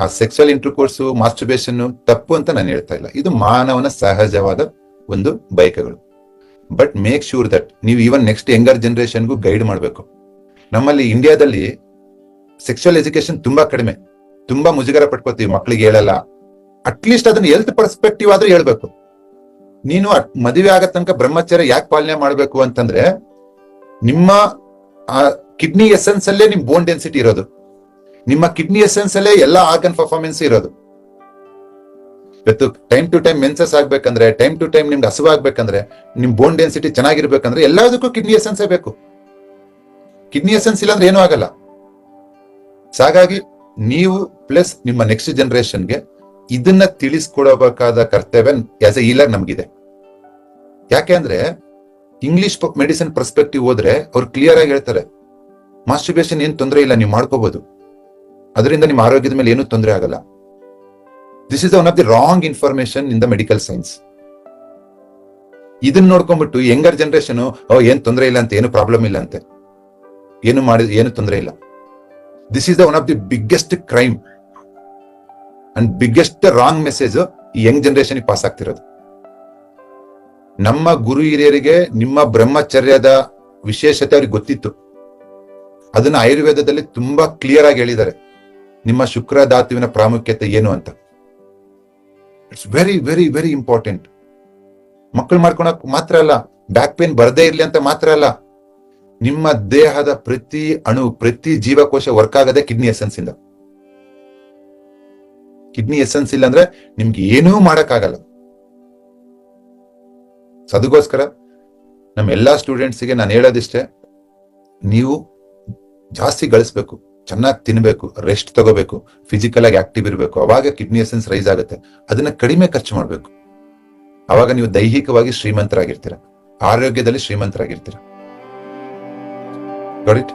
ಆ sexual intercourse masturbation ತಪ್ಪು ಅಂತ ನಾನು ಹೇಳ್ತಾ ಇಲ್ಲ. ಇದು ಮಾನವನ ಸಹಜವಾದ ಒಂದು ಬಯಕೆಗಳು. ಬಟ್ ಮೇಕ್ ಶೂರ್ ದಟ್ ನೀವು ಈವನ್ ನೆಕ್ಸ್ಟ್ ಯಂಗರ್ ಜನರೇಷನ್ಗೂ ಗೈಡ್ ಮಾಡಬೇಕು. ನಮ್ಮಲ್ಲಿ ಇಂಡಿಯಾದಲ್ಲಿ ಸೆಕ್ಸುವಲ್ ಎಜುಕೇಶನ್ ತುಂಬಾ ಕಡಿಮೆ, ತುಂಬಾ ಮುಜುಗರ ಪಟ್ಕೋತೀವಿ, ಮಕ್ಳಿಗೆ ಹೇಳಲ್ಲ. ಅಟ್ಲೀಸ್ಟ್ ಅದನ್ನ ಹೆಲ್ತ್ ಪರ್ಸ್ಪೆಕ್ಟಿವ್ ಆದ್ರೂ ಹೇಳ್ಬೇಕು. ನೀನು ಮದುವೆ ಆಗೋ ತನಕ ಬ್ರಹ್ಮಚರ್ಯ ಯಾಕೆ ಪಾಲನೆ ಮಾಡ್ಬೇಕು ಅಂತಂದ್ರೆ, ನಿಮ್ಮ ಕಿಡ್ನಿ ಎಸೆನ್ಸ್ ಅಲ್ಲೇ ನಿಮ್ ಬೋನ್ ಡೆನ್ಸಿಟಿ ಇರೋದು, ನಿಮ್ಮ ಕಿಡ್ನಿ ಎಸೆನ್ಸ್ ಅಲ್ಲೇ ಎಲ್ಲಾ ಆರ್ಗನ್ ಪರ್ಫಾರ್ಮೆನ್ಸ್ ಇರೋದು. ಇವತ್ತು ಟೈಮ್ ಟು ಟೈಮ್ ಮೆನ್ಸಸ್ ಆಗ್ಬೇಕಂದ್ರೆ, ಟೈಮ್ ಟು ಟೈಮ್ ನಿಮ್ಗೆ ಹಸುವಾಗ್ಬೇಕಂದ್ರೆ, ನಿಮ್ ಬೋನ್ ಡೆನ್ಸಿಟಿ ಚೆನ್ನಾಗಿರ್ಬೇಕಂದ್ರೆ ಎಲ್ಲದಕ್ಕೂ ಕಿಡ್ನಿ ಎಸೆನ್ಸ್ ಬೇಕು. ಕಿಡ್ನಿ ಎಸೆನ್ಸ್ ಇಲ್ಲ ಅಂದ್ರೆ ಏನೂ ಆಗಲ್ಲ. ಹಾಗಾಗಿ ನೀವು ಪ್ಲಸ್ ನಿಮ್ಮ ನೆಕ್ಸ್ಟ್ ಜನರೇಷನ್ಗೆ ಇದನ್ನ ತಿಳಿಸ್ಕೊಡಬೇಕಾದ ಕರ್ತವ್ಯ ಆಸ್ ಎ ಹೀಲರ್ ನಮ್ಗಿದೆ. ಯಾಕೆ ಅಂದ್ರೆ ಇಂಗ್ಲಿಷ್ ಮೆಡಿಸಿನ್ ಪರ್ಸ್ಪೆಕ್ಟಿವ್ ಹೋದ್ರೆ ಅವ್ರು ಕ್ಲಿಯರ್ ಆಗಿ ಹೇಳ್ತಾರೆ, ಮಾಸ್ಟರ್ಬೇಷನ್ ಏನ್ ತೊಂದರೆ ಇಲ್ಲ, ನೀವು ಮಾಡ್ಕೋಬಹುದು, ಅದರಿಂದ ನಿಮ್ಮ ಆರೋಗ್ಯದ ಮೇಲೆ ಏನೂ ತೊಂದರೆ ಆಗಲ್ಲ. This is one of the wrong information in the medical science. ಇದನ್ನ ನೋಡ್ಕೊಂಡ್ಬಿಟ್ಟು ಯಂಗರ್ ಜನರೇಷನ್ ಏನ್ ತೊಂದರೆ ಇಲ್ಲ ಅಂತ, ಏನು ಪ್ರಾಬ್ಲಮ್ ಇಲ್ಲ ಅಂತೆ, ಏನು ತೊಂದರೆ ಇಲ್ಲ. This is the one of the biggest crime and biggest wrong message ಈ ಯಂಗ್ ಜನರೇಷನ್ ಪಾಸ್ ಆಗ್ತಿರೋದು. ನಮ್ಮ ಗುರು ಹಿರಿಯರಿಗೆ ನಿಮ್ಮ ಬ್ರಹ್ಮಚರ್ಯದ ವಿಶೇಷತೆ ಅವ್ರಿಗೆ ಗೊತ್ತಿತ್ತು. ಅದನ್ನ ಆಯುರ್ವೇದದಲ್ಲಿ ತುಂಬಾ ಕ್ಲಿಯರ್ ಆಗಿ ಹೇಳಿದ್ದಾರೆ, ನಿಮ್ಮ ಶುಕ್ರ ಧಾತುವಿನ ಪ್ರಾಮುಖ್ಯತೆ ಏನು ಅಂತ. It's very very very important. ಮಕ್ಕಳು ಮಾಡ್ಕೊಳಕ್ ಮಾತ್ರ ಅಲ್ಲ, ಬ್ಯಾಕ್ ಪೇನ್ ಬರದೇ ಇರ್ಲಿ ಅಂತ ಮಾತ್ರ ಅಲ್ಲ, ನಿಮ್ಮ ದೇಹದ ಪ್ರತಿ ಅಣು, ಪ್ರತಿ ಜೀವಕೋಶ ವರ್ಕ್ ಆಗದೆ ಕಿಡ್ನಿ ಎಸೆನ್ಸ್ ಇಂದ. ಕಿಡ್ನಿ ಎಸೆನ್ಸ್ ಇಲ್ಲ ಅಂದ್ರೆ ನಿಮ್ಗೆ ಏನೂ ಮಾಡಕ್ಕಾಗಲ್ಲ. ಅದಕ್ಕೋಸ್ಕರ ನಮ್ಮ ಎಲ್ಲಾ ಸ್ಟೂಡೆಂಟ್ಸ್ಗೆ ನಾನು ಹೇಳೋದಿಷ್ಟೇ, ನೀವು ಜಾಸ್ತಿ ಗಳಿಸ್ಬೇಕು, ಚೆನ್ನಾಗಿ ತಿನ್ಬೇಕು, ರೆಸ್ಟ್ ತಗೋಬೇಕು, ಫಿಸಿಕಲ್ ಆಗಿ ಆಕ್ಟಿವ್ ಇರಬೇಕು. ಅವಾಗ ಕಿಡ್ನಿ ಎಸೆನ್ಸ್ ರೈಸ್ ಆಗುತ್ತೆ. ಅದನ್ನ ಕಡಿಮೆ ಖರ್ಚು ಮಾಡ್ಬೇಕು. ಅವಾಗ ನೀವು ದೈಹಿಕವಾಗಿ ಶ್ರೀಮಂತರಾಗಿರ್ತೀರ, ಆರೋಗ್ಯದಲ್ಲಿ ಶ್ರೀಮಂತರಾಗಿರ್ತೀರ. Got it?